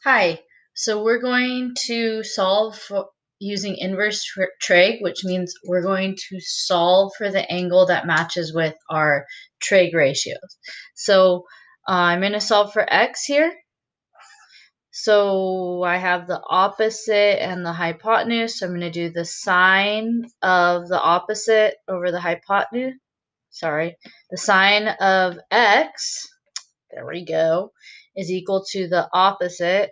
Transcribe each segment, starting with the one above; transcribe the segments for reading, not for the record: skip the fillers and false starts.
Hi, so we're going to solve using inverse trig, which means we're going to solve for the angle that matches with our trig ratios. So I'm going to solve for x here. So I have the opposite and the hypotenuse. So I'm going to do the sine of the opposite over the hypotenuse. Sorry, the sine of x, there we go, is equal to the opposite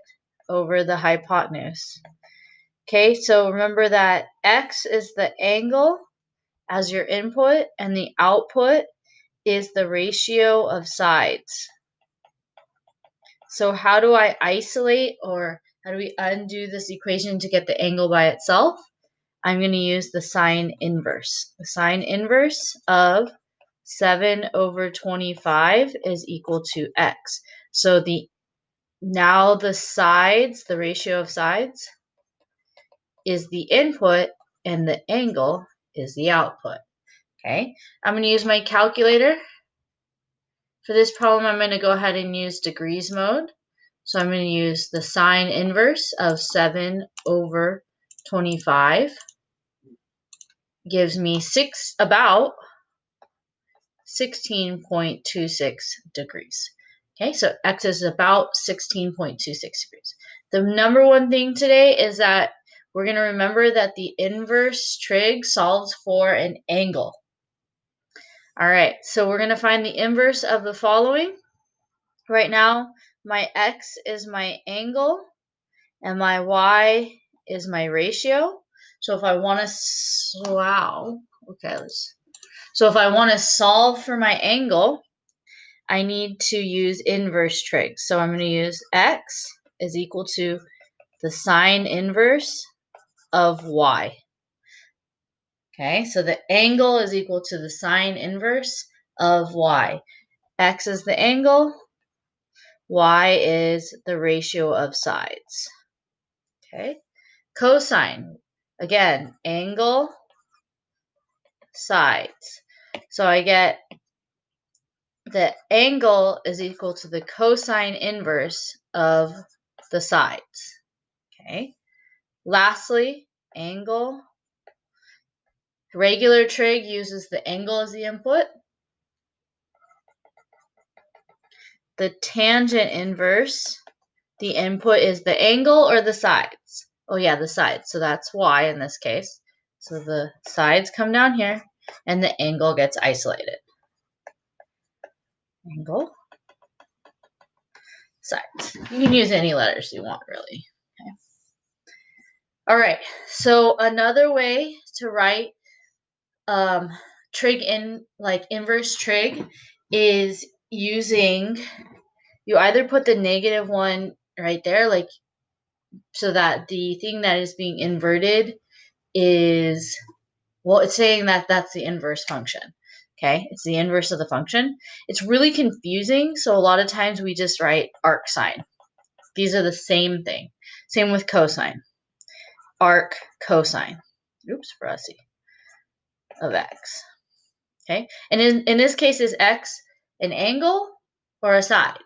over the hypotenuse. Okay, so remember that x is the angle as your input and the output is the ratio of sides. So how do I isolate, or how do we undo this equation to get the angle by itself? I'm going to use the sine inverse. The sine inverse of 7 over 25 is equal to x. So now the sides, the ratio of sides, is the input and the angle is the output. Okay, I'm going to use my calculator. For this problem, I'm going to go ahead and use degrees mode. So I'm going to use the sine inverse of 7 over 25. Gives me about 16.26 degrees. Okay, so x is about 16.26 degrees. The number one thing today is that we're going to remember that the inverse trig solves for an angle. All right, so we're going to find the inverse of the following. Right now, my x is my angle and my y is my ratio. So if I want to, so if I want to solve for my angle, I need to use inverse trig. So I'm going to use x is equal to the sine inverse of y. Okay, so the angle is equal to the sine inverse of y. X is the angle, y is the ratio of sides. Okay, cosine, again, angle, sides. So I get the angle is equal to the cosine inverse of the sides. Okay. Lastly, angle. Regular trig uses the angle as the input. The tangent inverse, the input is the angle or the sides. Oh yeah, the sides. So that's y in this case. So the sides come down here and the angle gets isolated. Angle, sides. You can use any letters you want, really. Okay. All right, so another way to write trig inverse trig is using, you either put the -1 right there, like, so that the thing that is being inverted is, well, it's saying that that's the inverse function. Okay, it's the inverse of the function. It's really confusing, so a lot of times we just write arc sine. These are the same thing. Same with cosine. Arc cosine. Oops, brassy. Of x. Okay, and in this case, is x an angle or a side,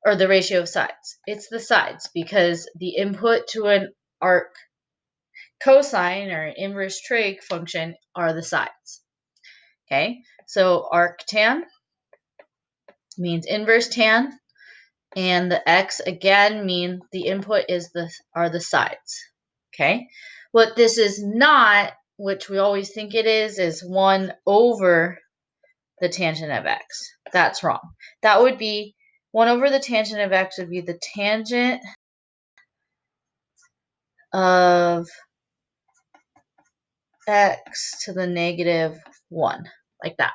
or the ratio of sides? It's the sides, because the input to an arc cosine or an inverse trig function are the sides. Okay, so arc tan means inverse tan, and the x again mean the input are the sides. Okay, what this is not, which we always think it is 1 over the tangent of x. That's wrong. That would be 1 over the tangent of x would be the tangent of x to the -1, like that.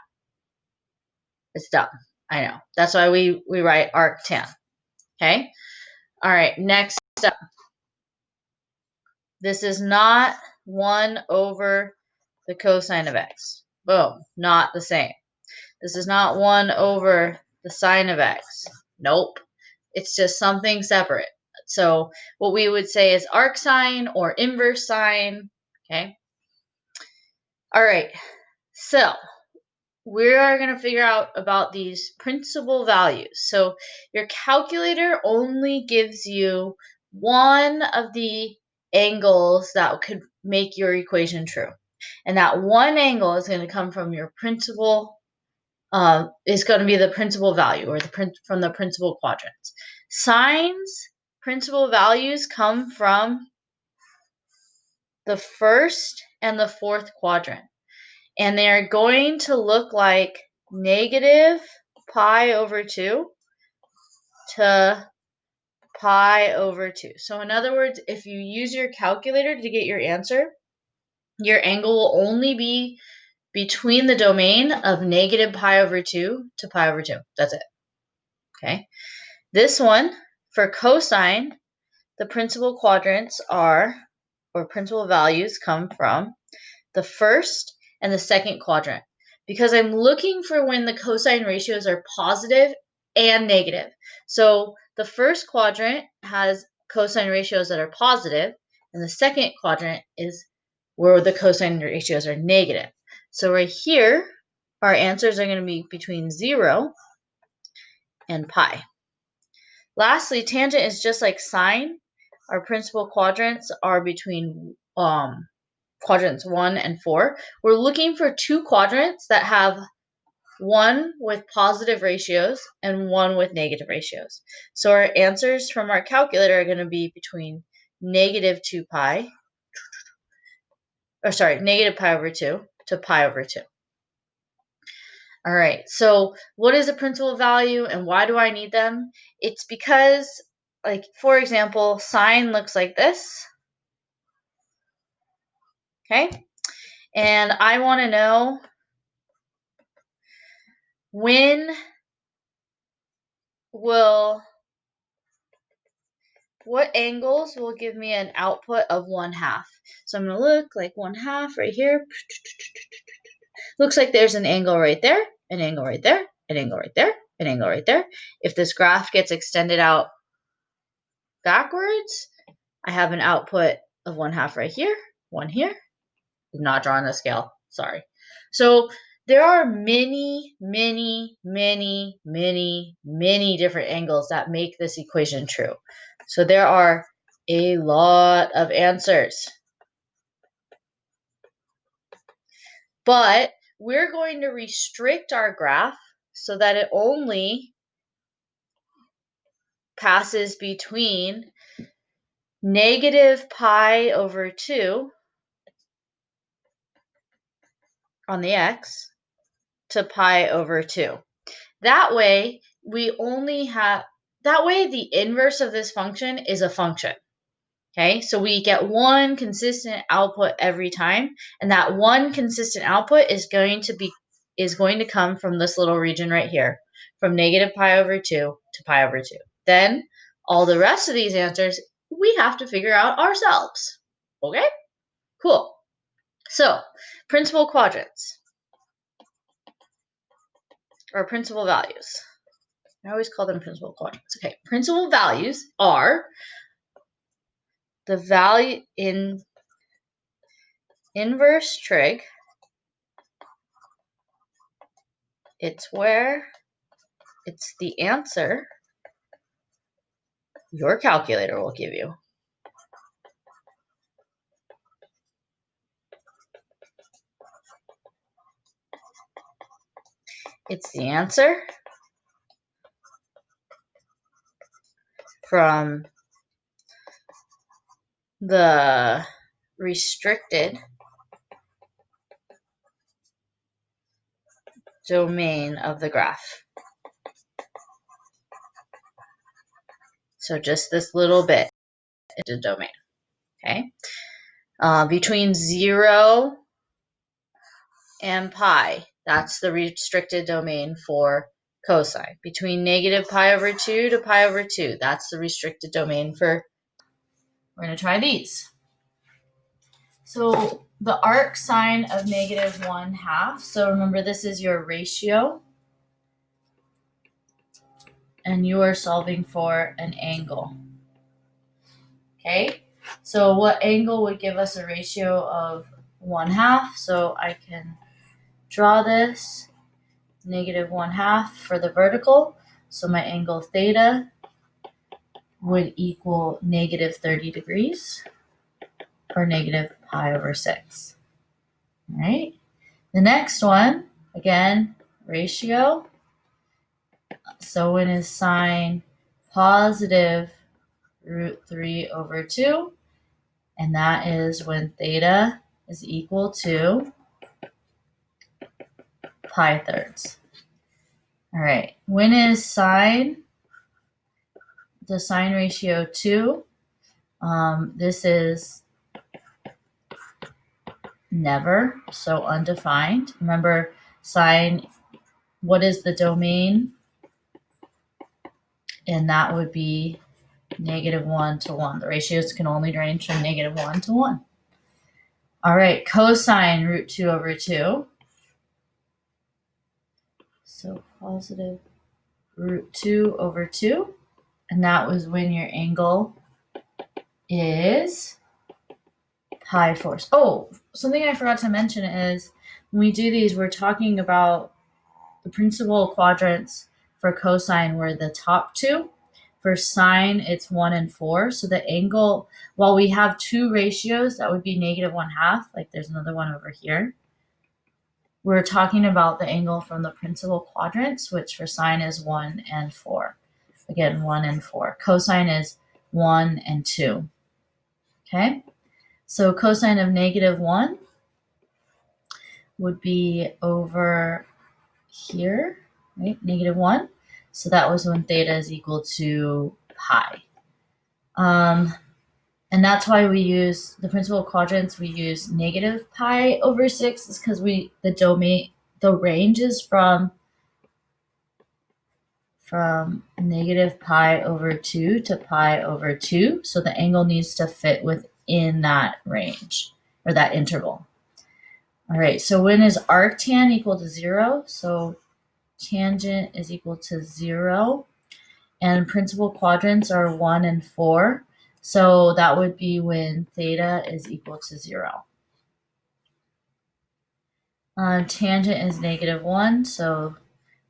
It's dumb. I know. That's why we write arc tan. Okay? All right, next up. This is not 1 over the cosine of x. Boom. Not the same. This is not 1 over the sine of x. Nope. It's just something separate. So what we would say is arc sine or inverse sine. Okay. All right. So we are going to figure out about these principal values. So your calculator only gives you one of the angles that could make your equation true. And that one angle is going to come from your principal, is going to be the principal value, or from the principal quadrants. Sine's principal values come from the first and the fourth quadrant. And they're going to look like negative pi over 2 to pi over 2. So in other words, if you use your calculator to get your answer, your angle will only be between the domain of negative pi over 2 to pi over 2. That's it. Okay. This one, for cosine, the principal quadrants are, or principal values come from the first and the second quadrant, because I'm looking for when the cosine ratios are positive and negative. So the first quadrant has cosine ratios that are positive, and the second quadrant is where the cosine ratios are negative. So right here, our answers are going to be between 0 and pi. Lastly, tangent is just like sine. Our principal quadrants are between quadrants 1 and 4. We're looking for two quadrants that have one with positive ratios and one with negative ratios. So our answers from our calculator are going to be between negative 2 pi, or sorry, negative pi over 2 to pi over 2. All right, so what is a principal value and why do I need them? It's because, like, for example, sine looks like this, okay? And I want to know when what angles will give me an output of 1/2. So I'm going to look like 1/2 right here. Looks like there's an angle right there, an angle right there, an angle right there, an angle right there. If this graph gets extended out backwards, I have an output of 1/2 right here, one here. Not drawing the scale, sorry. So there are many, many, many, many, many different angles that make this equation true. So there are a lot of answers. But we're going to restrict our graph so that it only passes between negative pi over 2 on the x to pi over 2. That way, the inverse of this function is a function. Okay, so we get one consistent output every time, and that one consistent output is going to come from this little region right here, from negative pi over 2 to pi over 2. Then all the rest of these answers we have to figure out ourselves. Okay? Cool. So, principal quadrants, or principal values. I always call them principal quadrants. Okay, principal values are the value in inverse trig. It's the answer your calculator will give you. It's the answer from the restricted domain of the graph. So just this little bit is a domain, okay? Between 0 and pi, that's the restricted domain for cosine. Between negative pi over 2 to pi over 2, that's the restricted domain for, we're going to try these. So the arc sine of negative 1/2, so remember this is your ratio, and you are solving for an angle. Okay, so what angle would give us a ratio of 1/2? So I can draw this. negative 1/2 for the vertical. So my angle theta would equal negative 30 degrees, or negative pi over 6. All right. The next one, again, ratio. So when is sine positive root 3 over 2? And that is when theta is equal to pi thirds. All right. When is sine, the sine ratio 2? This is never, so undefined. Remember, sine, what is the domain? And that would be negative 1 to 1. The ratios can only range from negative 1 to 1. All right, cosine root 2 over 2. So positive root 2 over 2. And that was when your angle is pi 4. Oh, something I forgot to mention is when we do these, we're talking about the principal quadrants for cosine were the top two. For sine, it's 1 and 4. So the angle, while we have two ratios, that would be negative 1/2. Like there's another one over here. We're talking about the angle from the principal quadrants, which for sine is 1 and 4. Again, 1 and 4. Cosine is 1 and 2. Okay? So cosine of negative 1 would be over here, right? Negative 1. So that was when theta is equal to pi. And that's why we use the principal quadrants, we use negative pi over 6 is because the domain, the range is from negative pi over 2 to pi over 2. So the angle needs to fit within that range or that interval. All right, so when is arctan equal to 0? So tangent is equal to 0. And principal quadrants are 1 and 4. So that would be when theta is equal to 0. Tangent is negative 1. So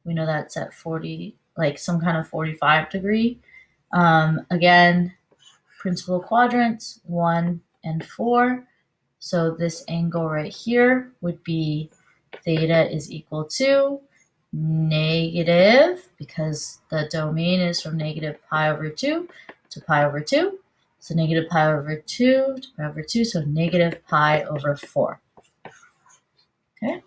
we know that's at 40, like some kind of 45 degree. Again, principal quadrants, 1 and 4. So this angle right here would be theta is equal to negative, because the domain is from negative pi over 2 to pi over 2. So negative pi over 2 to pi over 2, so negative pi over 4. Okay.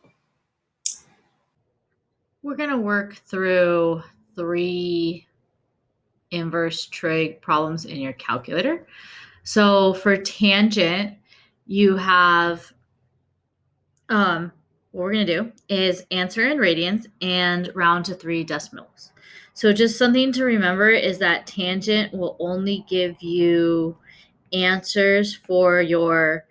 We're going to work through 3 inverse trig problems in your calculator. So for tangent, you have, what we're going to do is answer in radians and round to 3 decimals. So just something to remember is that tangent will only give you answers for your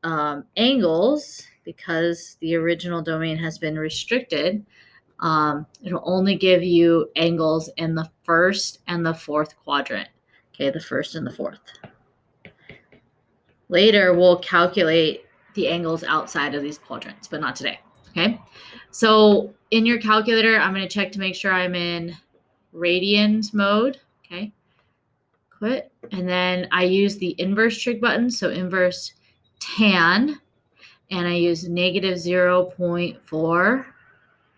angles, because the original domain has been restricted. It'll only give you angles in the first and the fourth quadrant. Okay, the first and the fourth. Later, we'll calculate the angles outside of these quadrants, but not today. Okay, so in your calculator, I'm going to check to make sure I'm in radians mode. Okay, quit. And then I use the inverse trig button, so inverse tan, and I use negative 0.4,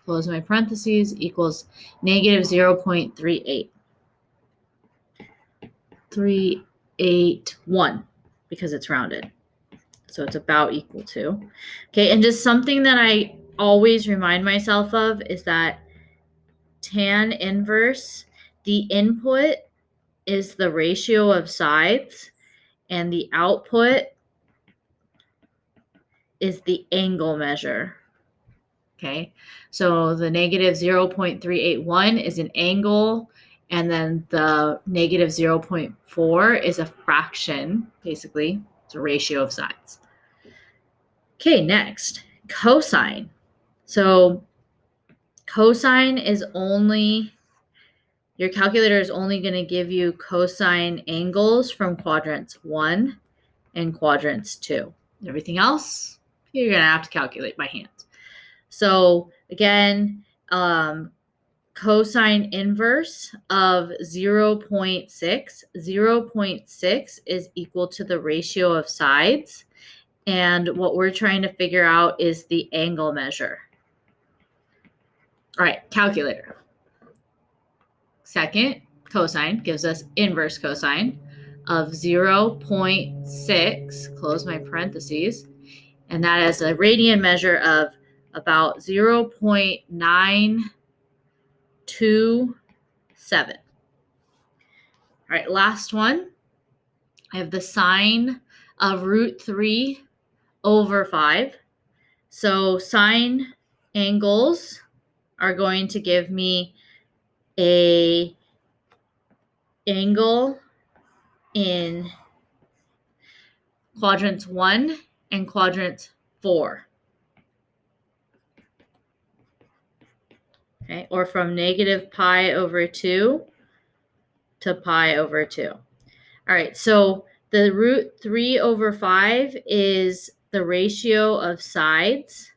close my parentheses, equals negative 0.38. 381, because it's rounded. So it's about equal to. Okay, and just something that I always remind myself of is that tan inverse, the input is the ratio of sides, and the output is the angle measure. Okay, so the negative 0.381 is an angle, and then the negative 0.4 is a fraction, basically. It's a ratio of sides. Okay, next, cosine. So cosine is only, your calculator is only going to give you cosine angles from quadrants 1 and quadrants 2. Everything else, you're going to have to calculate by hand. So again, cosine inverse of 0.6. 0.6 is equal to the ratio of sides. And what we're trying to figure out is the angle measure. All right, calculator. Second cosine gives us inverse cosine of 0.6, close my parentheses, and that is a radian measure of about 0.927. All right, last one. I have the sine of root 3 over 5. So sine angles are going to give me a angle in quadrants 1 and quadrant 4. Okay, or from negative pi over 2 to pi over 2. All right, so the root 3 over 5 is the ratio of sides.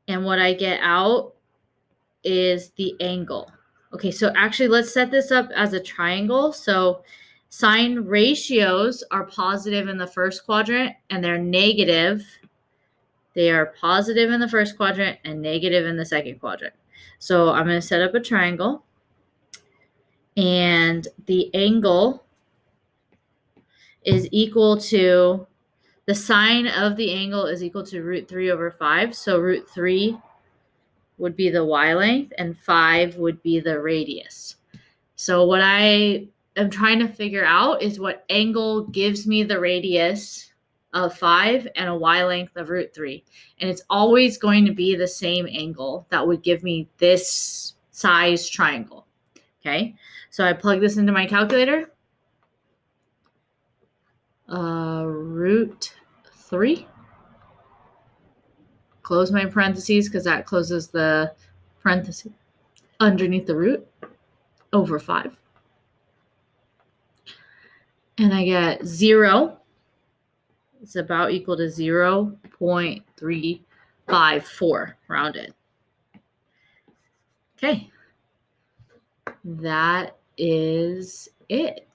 And what I get out is the angle. Okay, so actually let's set this up as a triangle. So sine ratios are positive in the first quadrant and they're negative. They are positive in the first quadrant and negative in the second quadrant. So I'm going to set up a triangle. And the angle is equal to, the sine of the angle is equal to root 3 over 5. So root 3 would be the y length and 5 would be the radius. So what I am trying to figure out is what angle gives me the radius of 5 and a y length of root 3. And it's always going to be the same angle that would give me this size triangle. Okay, so I plug this into my calculator. Root 3. Close my parentheses because that closes the parentheses underneath the root over 5. And I get 0. It's about equal to 0.354 rounded. Okay. That is it.